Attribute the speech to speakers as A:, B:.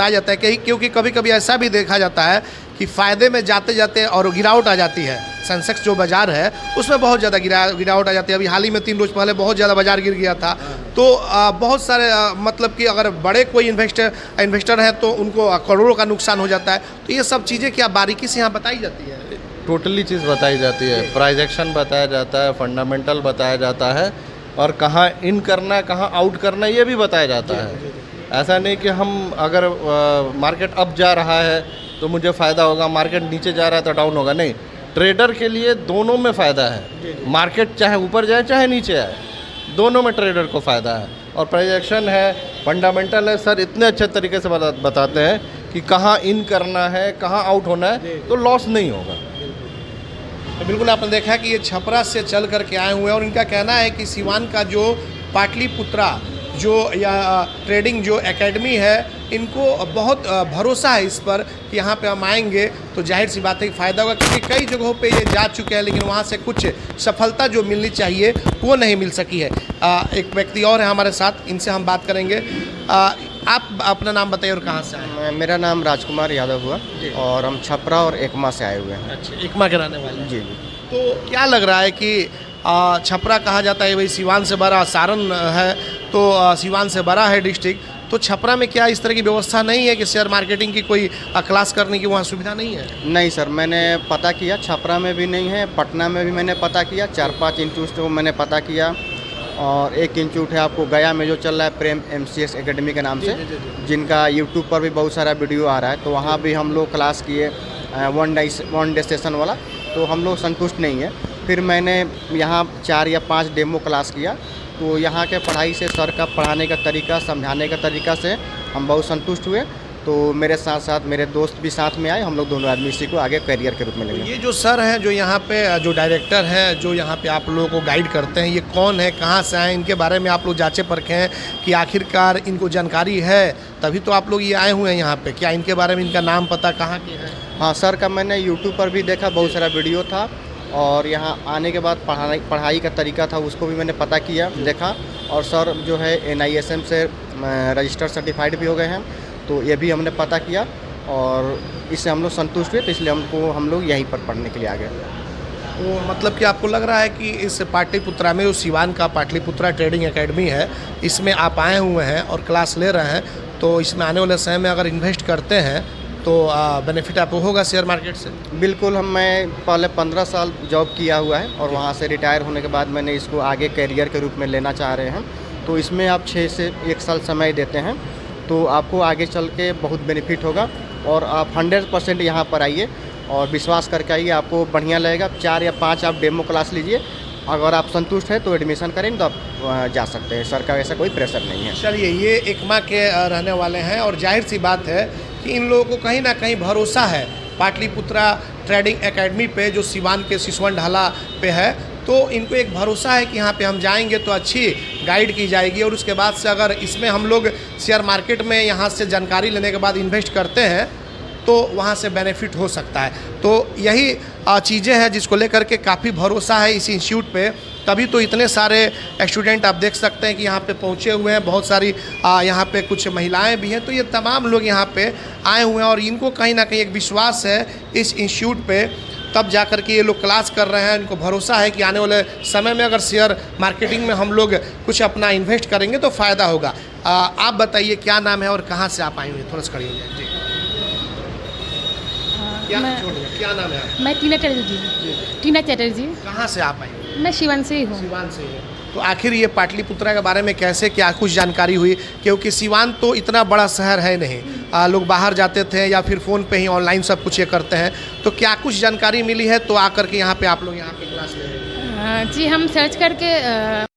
A: बताया जाता है कि क्योंकि कभी कभी ऐसा भी देखा जाता है कि फ़ायदे में जाते जाते और गिरावट आ जाती है। सेंसेक्स जो बाज़ार है उसमें बहुत ज़्यादा गिरावट आ जाती है। अभी हाल ही में 3 रोज़ पहले बहुत ज़्यादा बाज़ार गिर गया था। तो बहुत सारे मतलब कि अगर बड़े कोई इन्वेस्टर हैं तो उनको करोड़ों का नुकसान हो जाता है। तो ये सब चीज़ें क्या बारीकी से यहाँ बताई जाती है?
B: टोटली चीज़ बताई जाती है, प्राइस एक्शन बताया जाता है, फंडामेंटल बताया जाता है, और कहाँ इन करना है कहाँ आउट करना है ये भी बताया जाता है। ऐसा नहीं कि हम अगर मार्केट अप जा रहा है तो मुझे फ़ायदा होगा, मार्केट नीचे जा रहा है तो डाउन होगा, नहीं। ट्रेडर के लिए दोनों में फ़ायदा है, मार्केट चाहे ऊपर जाए चाहे नीचे आए, दोनों में ट्रेडर को फ़ायदा है। और प्राइस एक्शन है, फंडामेंटल है, सर इतने अच्छे तरीके से बताते हैं कि कहाँ इन करना है कहाँ आउट होना है, तो लॉस नहीं होगा।
A: तो बिल्कुल आपने देखा कि ये छपरा से चल करके आए हुए हैं और इनका कहना है कि सिवान का जो पाटलिपुत्रा जो या ट्रेडिंग जो एकेडमी है, इनको बहुत भरोसा है इस पर कि यहाँ पे हम आएंगे तो जाहिर सी बात है कि फ़ायदा होगा, क्योंकि कई जगहों पे ये जा चुके हैं लेकिन वहाँ से कुछ सफलता जो मिलनी चाहिए वो नहीं मिल सकी है। एक व्यक्ति और है हमारे साथ, इनसे हम बात करेंगे। आप अपना नाम बताइए और कहाँ से आए?
C: मेरा नाम राजकुमार यादव हुआ और हम छपरा और एकमा से आए हुए हैं।
A: अच्छा, एकमा के रहने वाले?
C: जी।
A: तो क्या लग रहा है कि छपरा कहा जाता है भाई सिवान से बड़ा, सारण है तो सिवान से बड़ा है डिस्ट्रिक्ट, तो छपरा में क्या इस तरह की व्यवस्था नहीं है कि शेयर मार्केटिंग की कोई क्लास करने की वहाँ सुविधा नहीं है?
C: नहीं सर, मैंने पता किया, छपरा में भी नहीं है, पटना में भी मैंने पता किया, 4-5 इंस्टीट्यूट को मैंने पता किया, और एक इंस्टीट्यूट है आपको गया में जो चल रहा है प्रेम MCS एकेडमी के नाम से, जिनका यूट्यूब पर भी बहुत सारा वीडियो आ रहा है, तो वहाँ भी हम लोग क्लास किए, वन डे सेशन वाला, तो हम लोग संतुष्ट नहीं है। फिर मैंने यहाँ 4 या 5 डेमो क्लास किया, तो यहाँ के पढ़ाई से, सर का पढ़ाने का तरीका, समझाने का तरीका से हम बहुत संतुष्ट हुए। तो मेरे साथ साथ मेरे दोस्त भी साथ में आए, हम लोग दोनों आदमी इसी को आगे करियर के रूप में लेंगे।
A: ये जो सर हैं जो यहाँ पे जो डायरेक्टर हैं जो यहाँ पे आप लोगों को गाइड करते हैं, ये कौन है, कहाँ से आए, इनके बारे में आप लोग जांचे परखे हैं कि आखिरकार इनको जानकारी है तभी तो आप लोग ये आए हुए हैं यहाँ पे? क्या इनके बारे में इनका नाम पता कहाँ के हैं?
C: हाँ सर का मैंने यूट्यूब पर भी देखा, बहुत सारा वीडियो था, और यहाँ आने के बाद पढ़ाई का तरीका था उसको भी मैंने पता किया, देखा, और सर जो है NISM से रजिस्टर्ड सर्टिफाइड भी हो गए हैं, तो ये भी हमने पता किया और इससे हम लोग संतुष्ट हुए, तो इसलिए हम लोग यहीं पर पढ़ने के लिए आ गए।
A: तो मतलब कि आपको लग रहा है कि इस पाटलिपुत्रा में जो सिवान का पाटलिपुत्रा ट्रेडिंग एकेडमी है, इसमें आप आए हुए हैं और क्लास ले रहे हैं, तो इसमें आने वाले समय में अगर इन्वेस्ट करते हैं तो बेनिफिट आपको होगा शेयर मार्केट से?
C: बिल्कुल। मैं पहले 15 साल जॉब किया हुआ है और वहाँ से रिटायर होने के बाद मैंने इसको आगे करियर के रूप में लेना चाह रहे हैं, तो इसमें आप 6 से 1 साल समय देते हैं तो आपको आगे चल के बहुत बेनिफिट होगा, और आप 100% यहाँ पर आइए और विश्वास करके आइए, आपको बढ़िया लगेगा। 4 या 5 आप डेमो क्लास लीजिए, अगर आप संतुष्ट हैं तो एडमिशन करेंगे तो आप जा सकते हैं, सर का ऐसा कोई प्रेशर नहीं है।
A: चलिए, ये एकमा के रहने वाले हैं और जाहिर सी बात है कि इन लोगों को कहीं ना कहीं भरोसा है पाटलिपुत्रा ट्रेडिंग एकेडमी पे जो सिवान के सिसवन ढाला पे है, तो इनको एक भरोसा है कि यहाँ पे हम जाएंगे तो अच्छी गाइड की जाएगी, और उसके बाद से अगर इसमें हम लोग शेयर मार्केट में यहाँ से जानकारी लेने के बाद इन्वेस्ट करते हैं तो वहाँ से बेनिफिट हो सकता है। तो यही चीज़ें हैं जिसको लेकर के काफ़ी भरोसा है इस इंस्टीट्यूट पे, तभी तो इतने सारे स्टूडेंट आप देख सकते हैं कि यहाँ पे पहुँचे हुए हैं। बहुत सारी यहाँ पे कुछ महिलाएं भी हैं, तो ये तमाम लोग यहाँ पे आए हुए हैं और इनको कहीं ना कहीं एक विश्वास है इस इंस्टीट्यूट पे, तब जा कर के ये लोग क्लास कर रहे हैं। इनको भरोसा है कि आने वाले समय में अगर शेयर मार्केटिंग में हम लोग कुछ अपना इन्वेस्ट करेंगे तो फ़ायदा होगा। आप बताइए क्या नाम है और कहाँ से आप आए हुए हैं? थोड़ा सा खड़ी हो जाए जी। क्या नाम है?
D: मैं टीना चैटर्जी।
A: कहाँ से आप आई?
D: मैं सिवान से ही हूँ।
A: सिवान से ही। तो आखिर ये पाटलिपुत्रा के बारे में कैसे क्या कुछ जानकारी हुई? क्योंकि सिवान तो इतना बड़ा शहर है नहीं, लोग बाहर जाते थे या फिर फ़ोन पे ही ऑनलाइन सब कुछ ये करते हैं, तो क्या कुछ जानकारी मिली है तो आकर के यहाँ पे आप लोग यहाँ पे क्लास ले रहे हैं?
D: जी, हम सर्च करके